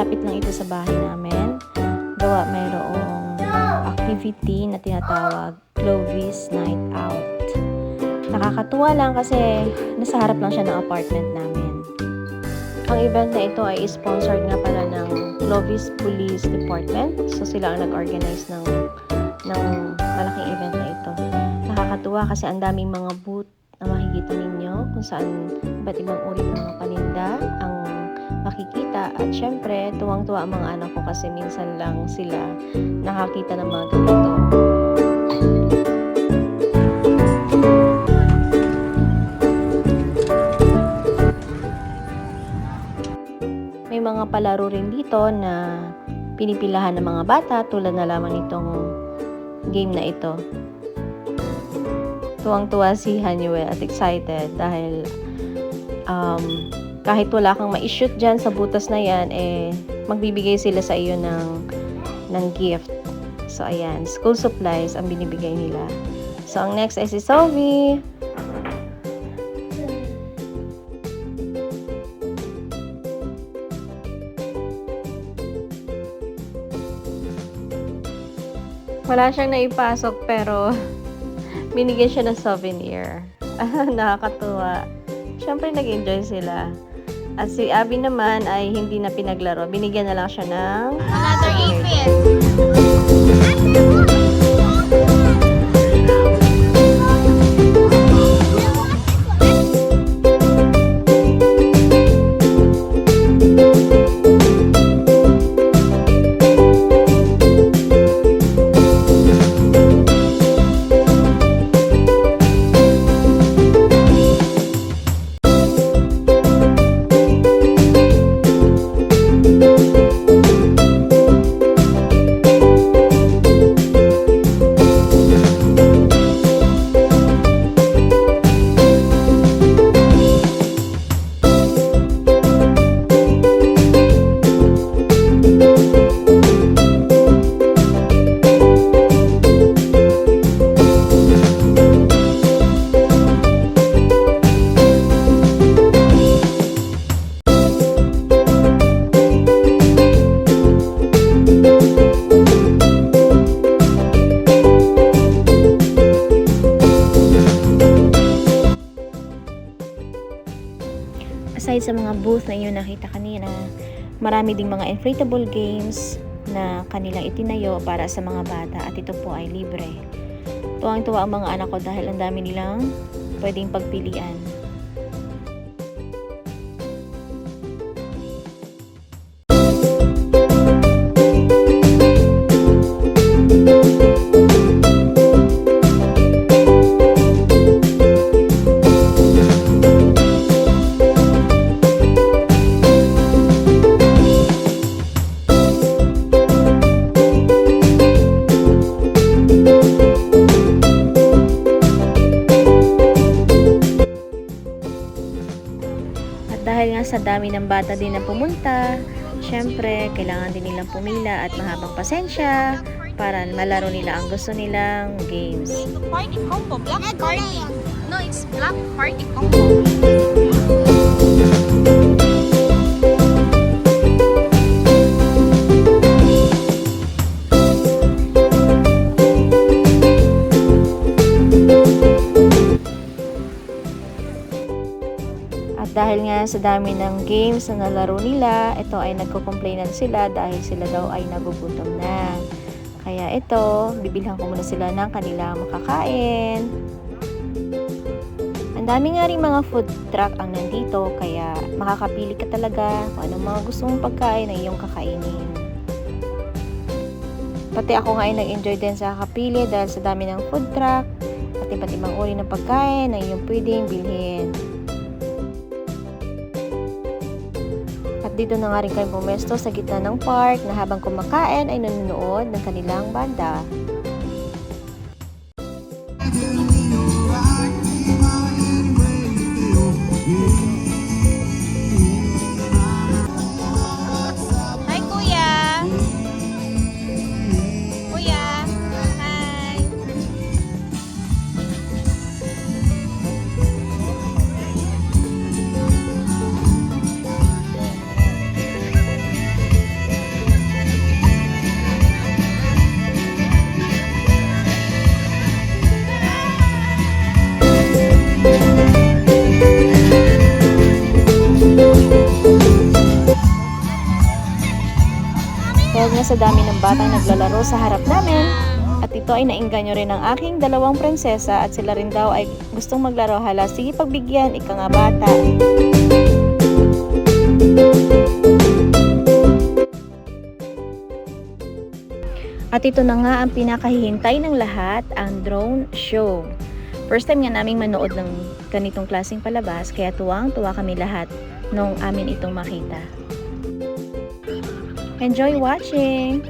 malapit lang ito sa bahay namin. Gawa mayroong activity na tinatawag Clovis Night Out. Nakakatuwa lang kasi nasa harap lang siya ng apartment namin. Ang event na ito ay sponsored nga pala ng Clovis Police Department. So sila ang nag-organize ng malaking event na ito. Nakakatuwa kasi ang daming mga booth na makikita ninyo kung saan iba't ibang uri ng mga paninda ang makikita. At syempre, tuwang-tuwa ang mga anak ko kasi minsan lang sila nakakita ng mga ganito. May mga palaro rin dito na pinipilahan ng mga bata tulad na lamang itong game na ito. Tuwang-tuwa si Hanyuel at excited dahil kahit wala kang ma-shoot dyan sa butas na yan, magbibigay sila sa iyo ng gift. So, ayan, school supplies ang binibigay nila. So, ang next ay si Sophie. Wala siyang naipasok pero binigyan siya ng souvenir. Nakakatuwa. Siyempre nag-enjoy sila. At si Abby naman ay hindi na pinaglaro. Binigyan na lang siya ng another aphid. Aside sa mga booth na inyong nakita kanina, marami ding mga inflatable games na kanilang itinayo para sa mga bata at ito po ay libre. Tuwang-tuwa ang mga anak ko dahil ang dami nilang pwedeng pagpilian. Dahil nga sa dami ng bata din na pumunta, syempre, kailangan din nilang pumila at mahabang pasensya para malaro nila ang gusto nilang games. Party combo, black party. No, it's black party combo. Dahil nga sa dami ng games na nalaro nila, ito ay nagko-complainan sila dahil sila daw ay nagugutom na. Kaya ito, bibilhan ko muna sila ng kanilang makakain. Ang dami nga rin mga food truck ang nandito, kaya makakapili ka talaga kung anong mga gusto mong pagkain na iyong kakainin. Pati ako nga ay nag-enjoy din sa kakapili dahil sa dami ng food truck at iba't ibang uri ng pagkain na iyong pwedeng bilhin. At dito na nga rin kami pumesto sa gitna ng park na habang kumakain ay nanonood ng kanilang banda. Hi, Kuya! Kuya! Hi! na sa dami ng batang naglalaro sa harap namin. At ito ay nainganyo rin ng aking dalawang prinsesa at sila rin daw ay gustong maglaro. Hala, sige pagbigyan, ika nga bata. At ito na nga ang pinakahihintay ng lahat, ang drone show. First time nga naming manood ng ganitong klaseng palabas, kaya tuwang-tuwa kami lahat nung amin itong makita. Enjoy watching!